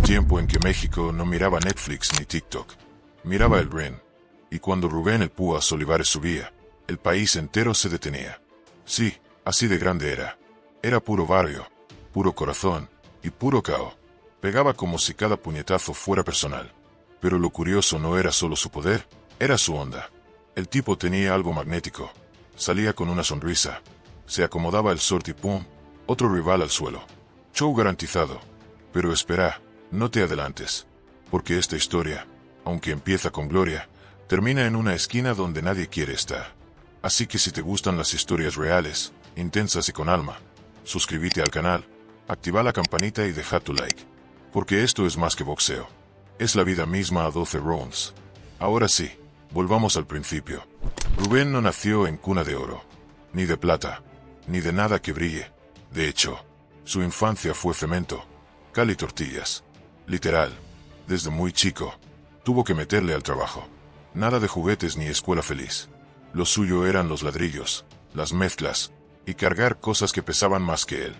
tiempo en que México no miraba Netflix ni TikTok. Miraba el ring. Y cuando Rubén el Púas Olivares subía, el país entero se detenía. Sí, así de grande era. Era puro barrio, puro corazón y puro caos. Pegaba como si cada puñetazo fuera personal. Pero lo curioso no era solo su poder, era su onda. El tipo tenía algo magnético. Salía con una sonrisa. Se acomodaba el short y pum, otro rival al suelo. Show garantizado. Pero espera, no te adelantes. Porque esta historia, aunque empieza con gloria, termina en una esquina donde nadie quiere estar. Así que si te gustan las historias reales, intensas y con alma, suscríbete al canal, activa la campanita y deja tu like. Porque esto es más que boxeo. Es la vida misma a 12 rounds. Ahora sí, volvamos al principio. Rubén no nació en cuna de oro, ni de plata, ni de nada que brille. De hecho, su infancia fue cemento, cal y tortillas. Literal, desde muy chico, tuvo que meterle al trabajo. Nada de juguetes ni escuela feliz. Lo suyo eran los ladrillos, las mezclas, y cargar cosas que pesaban más que él.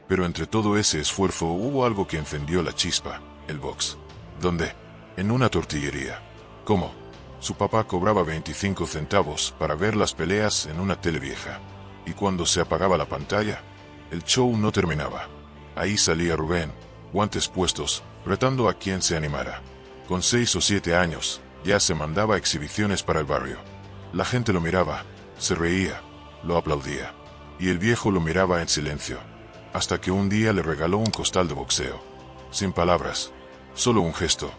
Pero entre todo ese esfuerzo hubo algo que encendió la chispa, el box. ¿Dónde? En una tortillería. ¿Cómo? Su papá cobraba 25 centavos para ver las peleas en una tele vieja. Y cuando se apagaba la pantalla, el show no terminaba. Ahí salía Rubén, guantes puestos, retando a quien se animara. Con 6 o 7 años, ya se mandaba exhibiciones para el barrio. La gente lo miraba, se reía, lo aplaudía. Y el viejo lo miraba en silencio. Hasta que un día le regaló un costal de boxeo. Sin palabras, solo un gesto,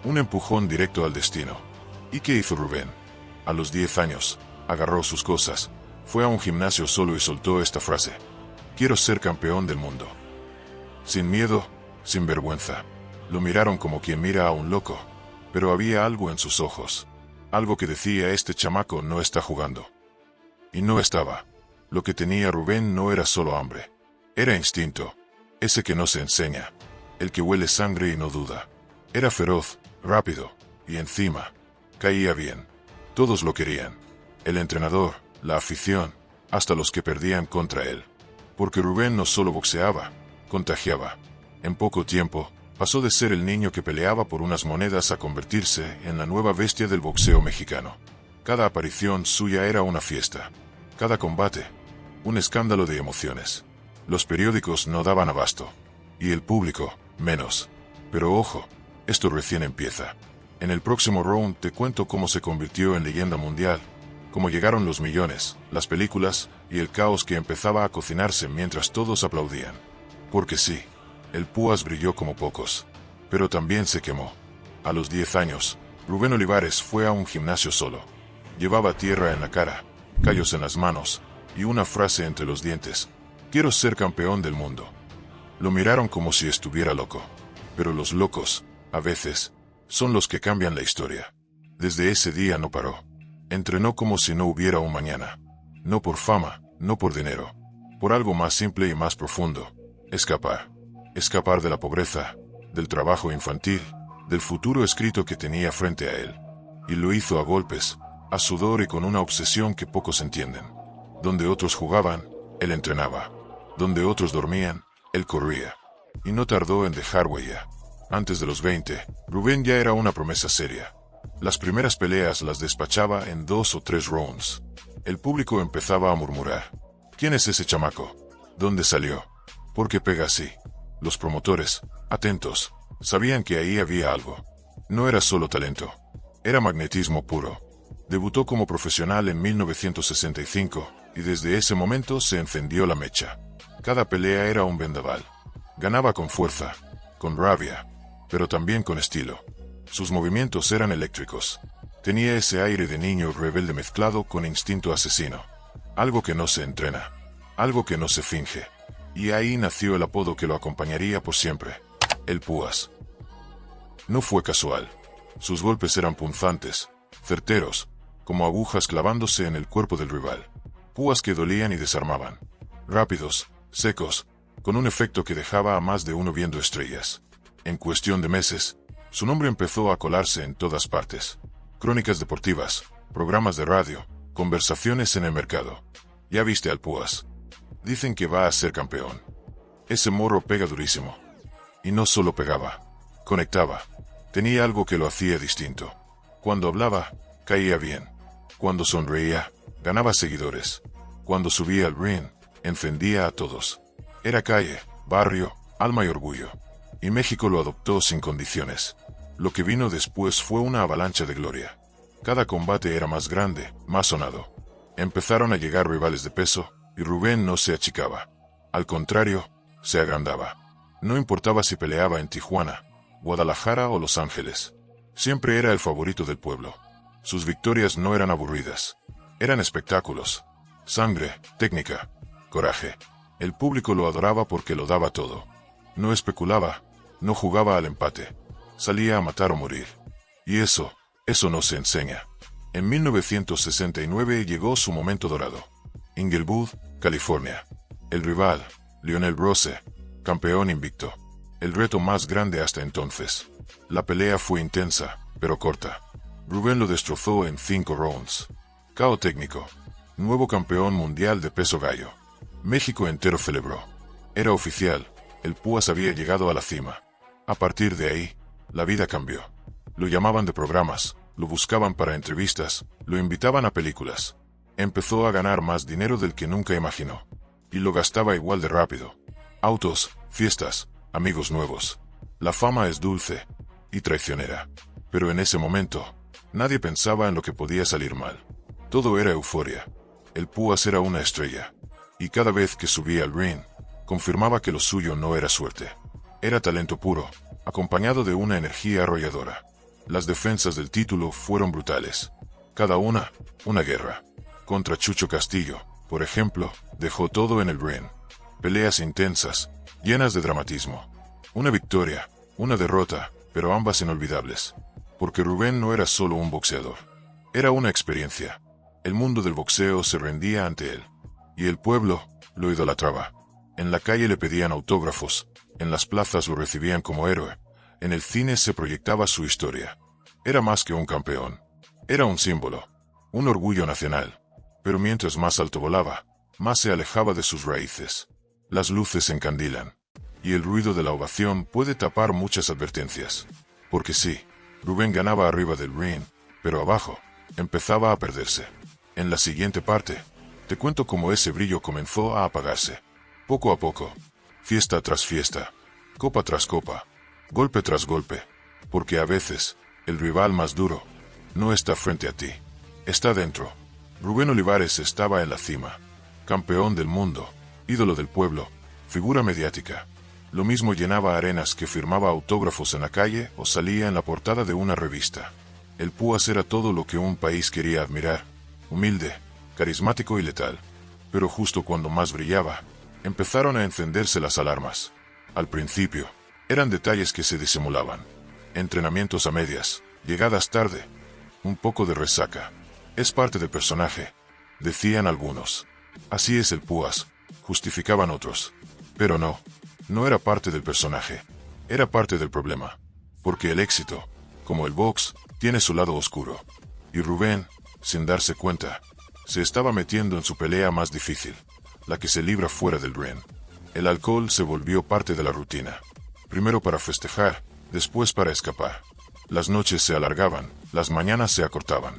un empujón directo al destino. ¿Y qué hizo Rubén? A los 10 años, agarró sus cosas, fue a un gimnasio solo y soltó esta frase: quiero ser campeón del mundo. Sin miedo, sin vergüenza. Lo miraron como quien mira a un loco, pero había algo en sus ojos, algo que decía: este chamaco no está jugando. Y no estaba. Lo que tenía Rubén no era solo hambre. Era instinto, ese que no se enseña, el que huele sangre y no duda. Era feroz, rápido, y encima, caía bien. Todos lo querían. El entrenador, la afición, hasta los que perdían contra él. Porque Rubén no solo boxeaba, contagiaba. En poco tiempo, pasó de ser el niño que peleaba por unas monedas a convertirse en la nueva bestia del boxeo mexicano. Cada aparición suya era una fiesta. Cada combate, un escándalo de emociones. Los periódicos no daban abasto. Y el público, menos. Pero ojo, esto recién empieza. En el próximo round te cuento cómo se convirtió en leyenda mundial, cómo llegaron los millones, las películas y el caos que empezaba a cocinarse mientras todos aplaudían. Porque sí, el Púas brilló como pocos, pero también se quemó. A los 10 años, Rubén Olivares fue a un gimnasio solo. Llevaba tierra en la cara, callos en las manos y una frase entre los dientes: quiero ser campeón del mundo. Lo miraron como si estuviera loco. Pero los locos, a veces, son los que cambian la historia. Desde ese día no paró. Entrenó como si no hubiera un mañana. No por fama, no por dinero. Por algo más simple y más profundo: escapar. Escapar de la pobreza, del trabajo infantil, del futuro escrito que tenía frente a él. Y lo hizo a golpes, a sudor y con una obsesión que pocos entienden. Donde otros jugaban, él entrenaba. Donde otros dormían, él corría. Y no tardó en dejar huella. Antes de los 20, Rubén ya era una promesa seria. Las primeras peleas las despachaba en 2 o 3 rounds. El público empezaba a murmurar: ¿quién es ese chamaco? ¿Dónde salió? ¿Por qué pega así? Los promotores, atentos, sabían que ahí había algo. No era solo talento, era magnetismo puro. Debutó como profesional en 1965, y desde ese momento se encendió la mecha. Cada pelea era un vendaval. Ganaba con fuerza, con rabia, pero también con estilo. Sus movimientos eran eléctricos. Tenía ese aire de niño rebelde mezclado con instinto asesino. Algo que no se entrena, algo que no se finge. Y ahí nació el apodo que lo acompañaría por siempre: el Púas. No fue casual. Sus golpes eran punzantes, certeros, como agujas clavándose en el cuerpo del rival. Púas que dolían y desarmaban. Rápidos, secos, con un efecto que dejaba a más de uno viendo estrellas. En cuestión de meses, su nombre empezó a colarse en todas partes. Crónicas deportivas, programas de radio, conversaciones en el mercado. ¿Ya viste al Púas? Dicen que va a ser campeón. Ese morro pega durísimo. Y no solo pegaba, Conectaba. Tenía algo que lo hacía distinto. Cuando hablaba, caía bien. Cuando sonreía, ganaba seguidores. Cuando subía al ring, encendía a todos. Era calle, barrio, alma y orgullo. Y México lo adoptó sin condiciones. Lo que vino después fue una avalancha de gloria. Cada combate era más grande, más sonado. Empezaron a llegar rivales de peso, y Rubén no se achicaba. Al contrario, se agrandaba. No importaba si peleaba en Tijuana, Guadalajara o Los Ángeles. Siempre era el favorito del pueblo. Sus victorias no eran aburridas. Eran espectáculos. Sangre, técnica, coraje. El público lo adoraba porque lo daba todo. No especulaba, no jugaba al empate. Salía a matar o morir. Y eso no se enseña. En 1969 llegó su momento dorado. Inglewood, California. El rival, Lionel Rose, campeón invicto. El reto más grande hasta entonces. La pelea fue intensa, pero corta. Rubén lo destrozó en 5 rounds. KO técnico. Nuevo campeón mundial de peso gallo. México entero celebró. Era oficial, el Púas había llegado a la cima. A partir de ahí, la vida cambió. Lo llamaban de programas, lo buscaban para entrevistas, lo invitaban a películas. Empezó a ganar más dinero del que nunca imaginó. Y lo gastaba igual de rápido. Autos, fiestas, amigos nuevos. La fama es dulce y traicionera. Pero en ese momento, nadie pensaba en lo que podía salir mal. Todo era euforia. El Púas era una estrella. Y cada vez que subía al ring, confirmaba que lo suyo no era suerte. Era talento puro, acompañado de una energía arrolladora. Las defensas del título fueron brutales. Cada una guerra. Contra Chucho Castillo, por ejemplo, dejó todo en el ring. Peleas intensas, llenas de dramatismo. Una victoria, una derrota, pero ambas inolvidables. Porque Rubén no era solo un boxeador. Era una experiencia. El mundo del boxeo se rendía ante él. Y el pueblo lo idolatraba. En la calle le pedían autógrafos, en las plazas lo recibían como héroe, en el cine se proyectaba su historia. Era más que un campeón. Era un símbolo, un orgullo nacional. Pero mientras más alto volaba, más se alejaba de sus raíces. Las luces encandilan, y el ruido de la ovación puede tapar muchas advertencias. Porque sí, Rubén ganaba arriba del ring, pero abajo, empezaba a perderse. En la siguiente parte, te cuento cómo ese brillo comenzó a apagarse. Poco a poco, fiesta tras fiesta, copa tras copa, golpe tras golpe. Porque a veces, el rival más duro, no está frente a ti, está dentro. Rubén Olivares estaba en la cima. Campeón del mundo, ídolo del pueblo, figura mediática. Lo mismo llenaba arenas que firmaba autógrafos en la calle o salía en la portada de una revista. El Púas era todo lo que un país quería admirar. Humilde, carismático y letal. Pero justo cuando más brillaba, empezaron a encenderse las alarmas. Al principio, eran detalles que se disimulaban. Entrenamientos a medias, llegadas tarde, un poco de resaca. Es parte del personaje, decían algunos. Así es el Púas, justificaban otros. Pero no era parte del personaje, era parte del problema. Porque el éxito, como el box, tiene su lado oscuro. Y Rubén, sin darse cuenta, se estaba metiendo en su pelea más difícil, la que se libra fuera del ring. El alcohol se volvió parte de la rutina. Primero para festejar, después para escapar. Las noches se alargaban, las mañanas se acortaban.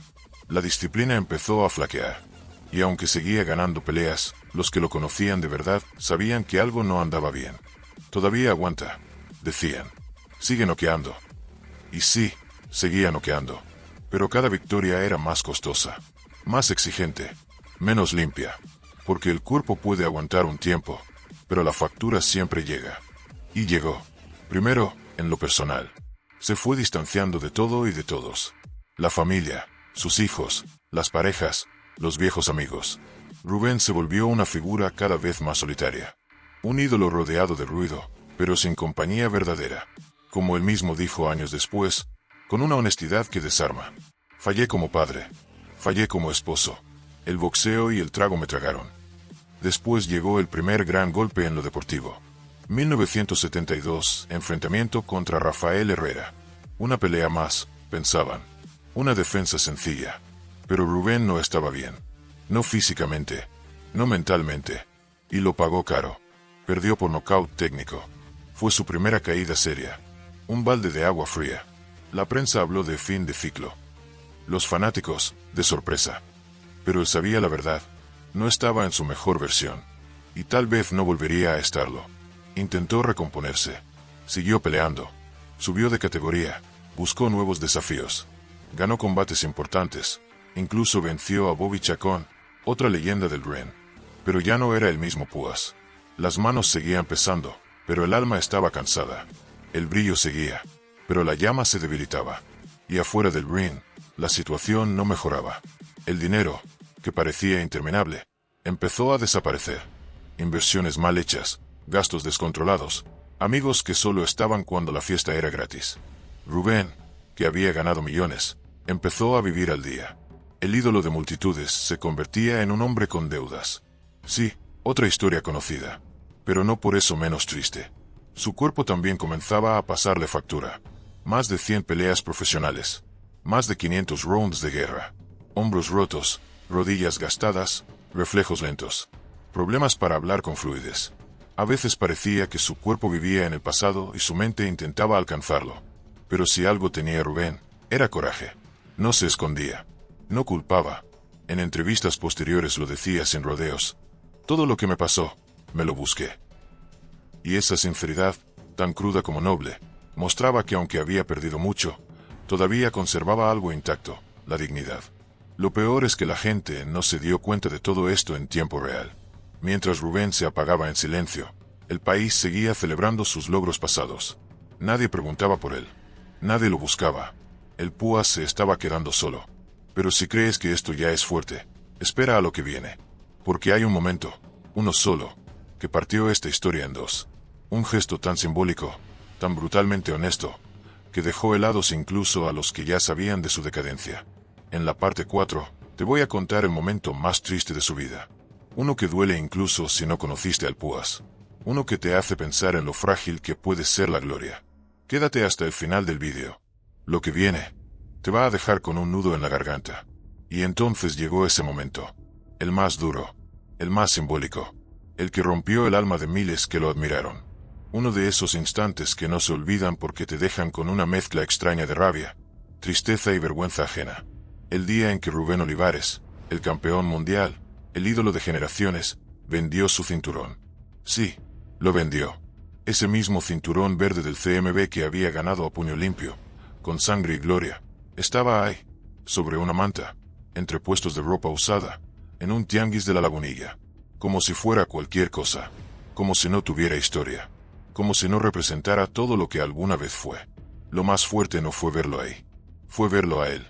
La disciplina empezó a flaquear. Y aunque seguía ganando peleas, los que lo conocían de verdad sabían que algo no andaba bien. Todavía aguanta, decían. Sigue noqueando. Y sí, seguía noqueando. Pero cada victoria era más costosa, más exigente, menos limpia. Porque el cuerpo puede aguantar un tiempo, pero la factura siempre llega. Y llegó. Primero, en lo personal. Se fue distanciando de todo y de todos. La familia, sus hijos, las parejas, los viejos amigos. Rubén se volvió una figura cada vez más solitaria. Un ídolo rodeado de ruido, pero sin compañía verdadera. Como él mismo dijo años después, con una honestidad que desarma. Fallé como padre. Fallé como esposo. El boxeo y el trago me tragaron. Después llegó el primer gran golpe en lo deportivo. 1972, enfrentamiento contra Rafael Herrera. Una pelea más, pensaban. Una defensa sencilla. Pero Rubén no estaba bien. No físicamente, no mentalmente. Y lo pagó caro. Perdió por nocaut técnico. Fue su primera caída seria. Un balde de agua fría. La prensa habló de fin de ciclo. Los fanáticos, de sorpresa. Pero él sabía la verdad. No estaba en su mejor versión. Y tal vez no volvería a estarlo. Intentó recomponerse. Siguió peleando. Subió de categoría. Buscó nuevos desafíos. Ganó combates importantes. Incluso venció a Bobby Chacón, otra leyenda del ring. Pero ya no era el mismo Púas. Las manos seguían pesando, pero el alma estaba cansada. El brillo seguía, pero la llama se debilitaba. Y afuera del ring, la situación no mejoraba. El dinero, que parecía interminable, empezó a desaparecer. Inversiones mal hechas, gastos descontrolados, amigos que solo estaban cuando la fiesta era gratis. Rubén, que había ganado millones, empezó a vivir al día. El ídolo de multitudes se convertía en un hombre con deudas. Sí, otra historia conocida, pero no por eso menos triste. Su cuerpo también comenzaba a pasarle factura. Más de 100 peleas profesionales. Más de 500 rounds de guerra. Hombros rotos, rodillas gastadas, reflejos lentos. Problemas para hablar con fluidez. A veces parecía que su cuerpo vivía en el pasado y su mente intentaba alcanzarlo. Pero si algo tenía Rubén, era coraje. No se escondía. No culpaba. En entrevistas posteriores lo decía sin rodeos. Todo lo que me pasó, me lo busqué. Y esa sinceridad, tan cruda como noble, mostraba que aunque había perdido mucho, todavía conservaba algo intacto, la dignidad. Lo peor es que la gente no se dio cuenta de todo esto en tiempo real. Mientras Rubén se apagaba en silencio, el país seguía celebrando sus logros pasados. Nadie preguntaba por él. Nadie lo buscaba. El Púas se estaba quedando solo. Pero si crees que esto ya es fuerte, espera a lo que viene. Porque hay un momento, uno solo, que partió esta historia en dos. Un gesto tan simbólico, tan brutalmente honesto, que dejó helados incluso a los que ya sabían de su decadencia. En la parte 4, te voy a contar el momento más triste de su vida. Uno que duele incluso si no conociste al Púas. Uno que te hace pensar en lo frágil que puede ser la gloria. Quédate hasta el final del vídeo. Lo que viene te va a dejar con un nudo en la garganta. Y entonces llegó ese momento. El más duro. El más simbólico. El que rompió el alma de miles que lo admiraron. Uno de esos instantes que no se olvidan porque te dejan con una mezcla extraña de rabia, tristeza y vergüenza ajena. El día en que Rubén Olivares, el campeón mundial, el ídolo de generaciones, vendió su cinturón. Sí, lo vendió. Ese mismo cinturón verde del CMB que había ganado a puño limpio, con sangre y gloria, estaba ahí, sobre una manta, entre puestos de ropa usada, en un tianguis de la Lagunilla, como si fuera cualquier cosa, como si no tuviera historia, como si no representara todo lo que alguna vez fue. Lo más fuerte no fue verlo ahí, fue verlo a él,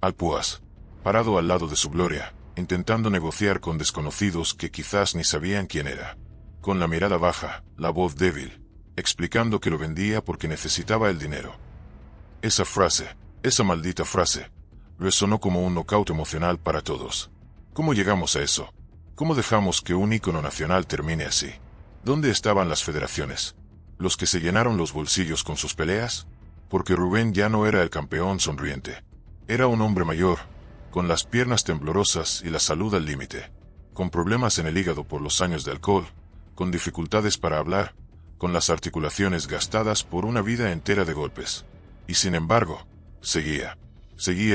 al Púas, parado al lado de su gloria, intentando negociar con desconocidos que quizás ni sabían quién era, con la mirada baja, la voz débil, explicando que lo vendía porque necesitaba el dinero. Esa frase, esa maldita frase, resonó como un nocaut emocional para todos. ¿Cómo llegamos a eso? ¿Cómo dejamos que un ícono nacional termine así? ¿Dónde estaban las federaciones? ¿Los que se llenaron los bolsillos con sus peleas? Porque Rubén ya no era el campeón sonriente. Era un hombre mayor, con las piernas temblorosas y la salud al límite, con problemas en el hígado por los años de alcohol, con dificultades para hablar, con las articulaciones gastadas por una vida entera de golpes. Y sin embargo, seguía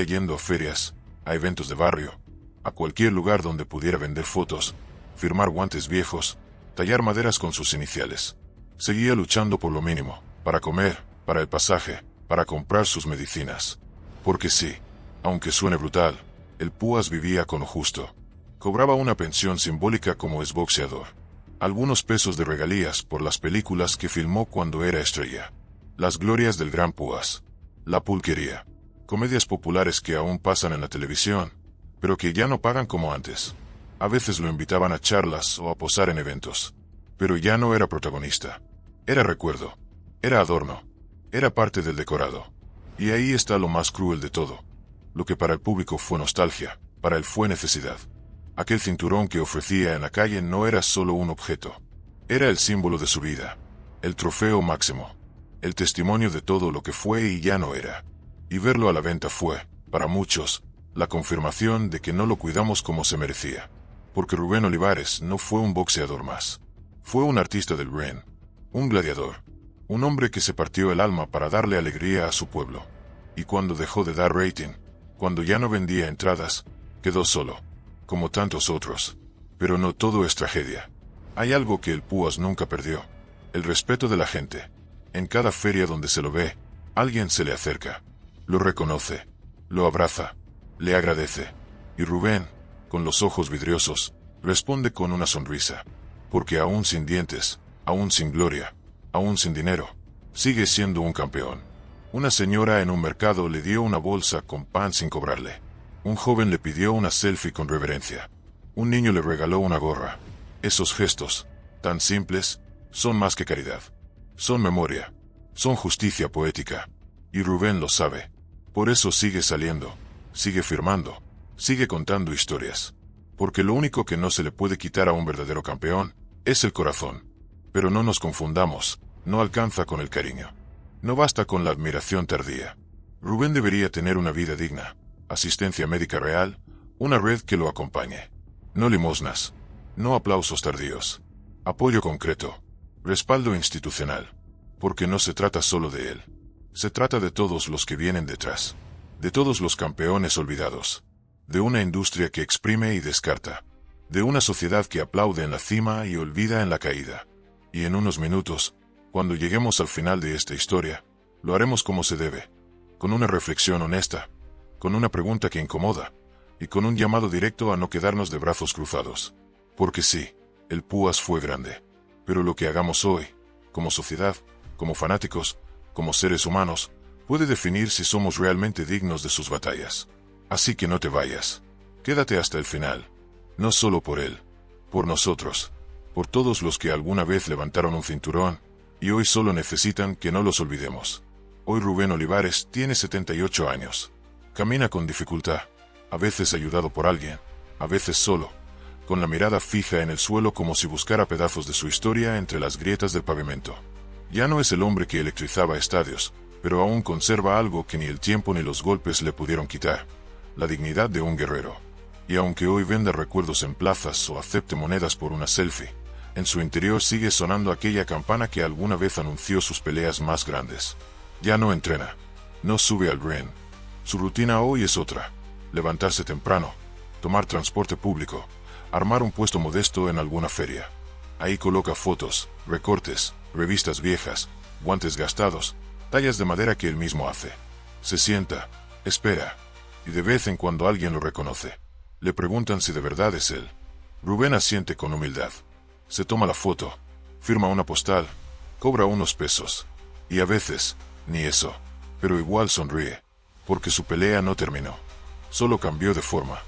yendo a ferias, a eventos de barrio, a cualquier lugar donde pudiera vender fotos, firmar guantes viejos, tallar maderas con sus iniciales. Seguía luchando por lo mínimo, para comer, para el pasaje, para comprar sus medicinas. Porque sí, aunque suene brutal, el Púas vivía con lo justo. Cobraba una pensión simbólica como exboxeador. Algunos pesos de regalías por las películas que filmó cuando era estrella. Las glorias del Gran Púas. La Pulquería. Comedias populares que aún pasan en la televisión, pero que ya no pagan como antes. A veces lo invitaban a charlas o a posar en eventos. Pero ya no era protagonista. Era recuerdo. Era adorno. Era parte del decorado. Y ahí está lo más cruel de todo. Lo que para el público fue nostalgia, para él fue necesidad. Aquel cinturón que ofrecía en la calle no era solo un objeto. Era el símbolo de su vida. El trofeo máximo. El testimonio de todo lo que fue y ya no era. Y verlo a la venta fue, para muchos, la confirmación de que no lo cuidamos como se merecía. Porque Rubén Olivares no fue un boxeador más. Fue un artista del ring. Un gladiador. Un hombre que se partió el alma para darle alegría a su pueblo. Y cuando dejó de dar rating, cuando ya no vendía entradas, quedó solo, como tantos otros. Pero no todo es tragedia. Hay algo que el Púas nunca perdió: el respeto de la gente. En cada feria donde se lo ve, alguien se le acerca, lo reconoce, lo abraza, le agradece. Y Rubén, con los ojos vidriosos, responde con una sonrisa. Porque aún sin dientes, aún sin gloria, aún sin dinero, sigue siendo un campeón. Una señora en un mercado le dio una bolsa con pan sin cobrarle. Un joven le pidió una selfie con reverencia. Un niño le regaló una gorra. Esos gestos, tan simples, son más que caridad. Son memoria. Son justicia poética. Y Rubén lo sabe. Por eso sigue saliendo, sigue firmando, sigue contando historias. Porque lo único que no se le puede quitar a un verdadero campeón es el corazón. Pero no nos confundamos, no alcanza con el cariño. No basta con la admiración tardía. Rubén debería tener una vida digna, asistencia médica real, una red que lo acompañe. No limosnas, no aplausos tardíos. Apoyo concreto, respaldo institucional. Porque no se trata solo de él. Se trata de todos los que vienen detrás. De todos los campeones olvidados. De una industria que exprime y descarta. De una sociedad que aplaude en la cima y olvida en la caída. Y en unos minutos, cuando lleguemos al final de esta historia, lo haremos como se debe. Con una reflexión honesta. Con una pregunta que incomoda. Y con un llamado directo a no quedarnos de brazos cruzados. Porque sí, el Púas fue grande. Pero lo que hagamos hoy, como sociedad, como fanáticos, como seres humanos, puede definir si somos realmente dignos de sus batallas. Así que no te vayas. Quédate hasta el final. No solo por él, por nosotros, por todos los que alguna vez levantaron un cinturón, y hoy solo necesitan que no los olvidemos. Hoy Rubén Olivares tiene 78 años. Camina con dificultad, a veces ayudado por alguien, a veces solo, con la mirada fija en el suelo como si buscara pedazos de su historia entre las grietas del pavimento. Ya no es el hombre que electrizaba estadios, pero aún conserva algo que ni el tiempo ni los golpes le pudieron quitar: la dignidad de un guerrero. Y aunque hoy venda recuerdos en plazas o acepte monedas por una selfie, en su interior sigue sonando aquella campana que alguna vez anunció sus peleas más grandes. Ya no entrena, no sube al ring. Su rutina hoy es otra: levantarse temprano, tomar transporte público, armar un puesto modesto en alguna feria. Ahí coloca fotos, recortes, revistas viejas, guantes gastados, tallas de madera que él mismo hace. Se sienta, espera, y de vez en cuando alguien lo reconoce. Le preguntan si de verdad es él. Rubén asiente con humildad. Se toma la foto, firma una postal, cobra unos pesos. Y a veces, ni eso. Pero igual sonríe, porque su pelea no terminó. Solo cambió de forma.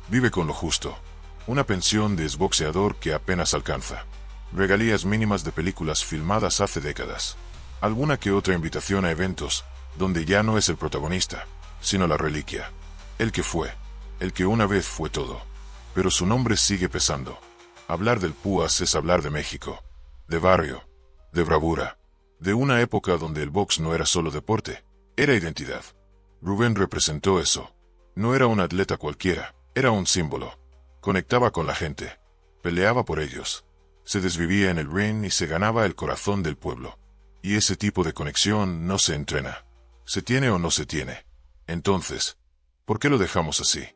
Vive con lo justo. Una pensión de exboxeador que apenas alcanza. Regalías mínimas de películas filmadas hace décadas. Alguna que otra invitación a eventos, donde ya no es el protagonista, sino la reliquia. El que fue, el que una vez fue todo. Pero su nombre sigue pesando. Hablar del Púas es hablar de México, de barrio, de bravura, de una época donde el box no era solo deporte, era identidad. Rubén representó eso. No era un atleta cualquiera, era un símbolo. Conectaba con la gente, peleaba por ellos. Se desvivía en el ring y se ganaba el corazón del pueblo. Y ese tipo de conexión no se entrena. Se tiene o no se tiene. Entonces, ¿por qué lo dejamos así?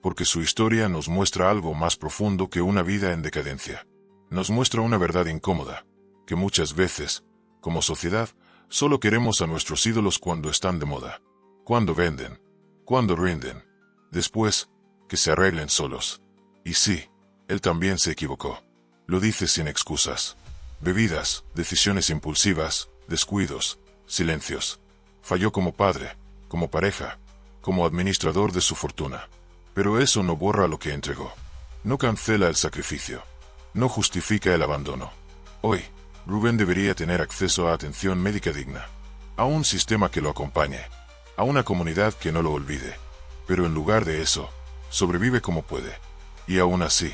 Porque su historia nos muestra algo más profundo que una vida en decadencia. Nos muestra una verdad incómoda, que muchas veces, como sociedad, solo queremos a nuestros ídolos cuando están de moda, cuando venden, cuando rinden. Después, que se arreglen solos. Y sí, él también se equivocó. Lo dice sin excusas. Bebidas, decisiones impulsivas, descuidos, silencios. Falló como padre, como pareja, como administrador de su fortuna. Pero eso no borra lo que entregó. No cancela el sacrificio. No justifica el abandono. Hoy, Rubén debería tener acceso a atención médica digna. A un sistema que lo acompañe. A una comunidad que no lo olvide. Pero en lugar de eso, sobrevive como puede. Y aún así,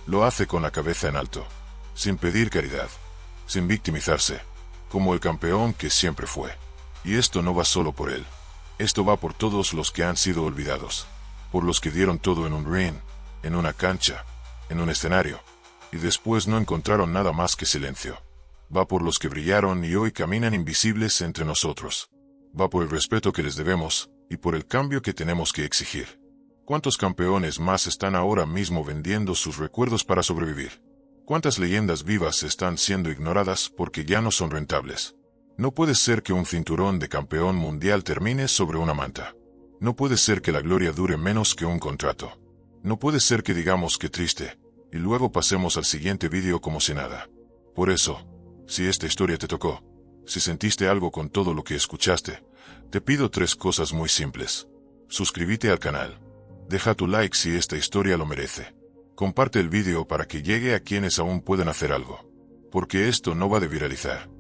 lo hace con la cabeza en alto. Sin pedir caridad. Sin victimizarse. Como el campeón que siempre fue. Y esto no va solo por él. Esto va por todos los que han sido olvidados. Por los que dieron todo en un ring, en una cancha, en un escenario, y después no encontraron nada más que silencio. Va por los que brillaron y hoy caminan invisibles entre nosotros. Va por el respeto que les debemos, y por el cambio que tenemos que exigir. ¿Cuántos campeones más están ahora mismo vendiendo sus recuerdos para sobrevivir? ¿Cuántas leyendas vivas están siendo ignoradas porque ya no son rentables? No puede ser que un cinturón de campeón mundial termine sobre una manta. No puede ser que la gloria dure menos que un contrato. No puede ser que digamos que triste, y luego pasemos al siguiente vídeo como si nada. Por eso, si esta historia te tocó, si sentiste algo con todo lo que escuchaste, te pido 3 cosas muy simples. Suscríbete al canal. Deja tu like si esta historia lo merece. Comparte el vídeo para que llegue a quienes aún pueden hacer algo. Porque esto no va de viralizar,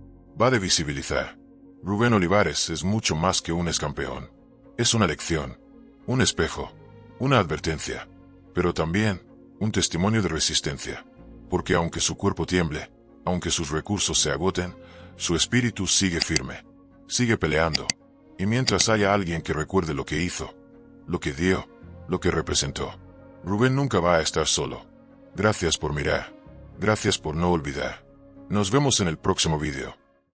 va de visibilizar. Rubén Olivares es mucho más que un ex-campeón. Es una lección, un espejo, una advertencia, pero también un testimonio de resistencia. Porque aunque su cuerpo tiemble, aunque sus recursos se agoten, su espíritu sigue firme, sigue peleando. Y mientras haya alguien que recuerde lo que hizo, lo que dio, lo que representó, Rubén nunca va a estar solo. Gracias por mirar. Gracias por no olvidar. Nos vemos en el próximo vídeo.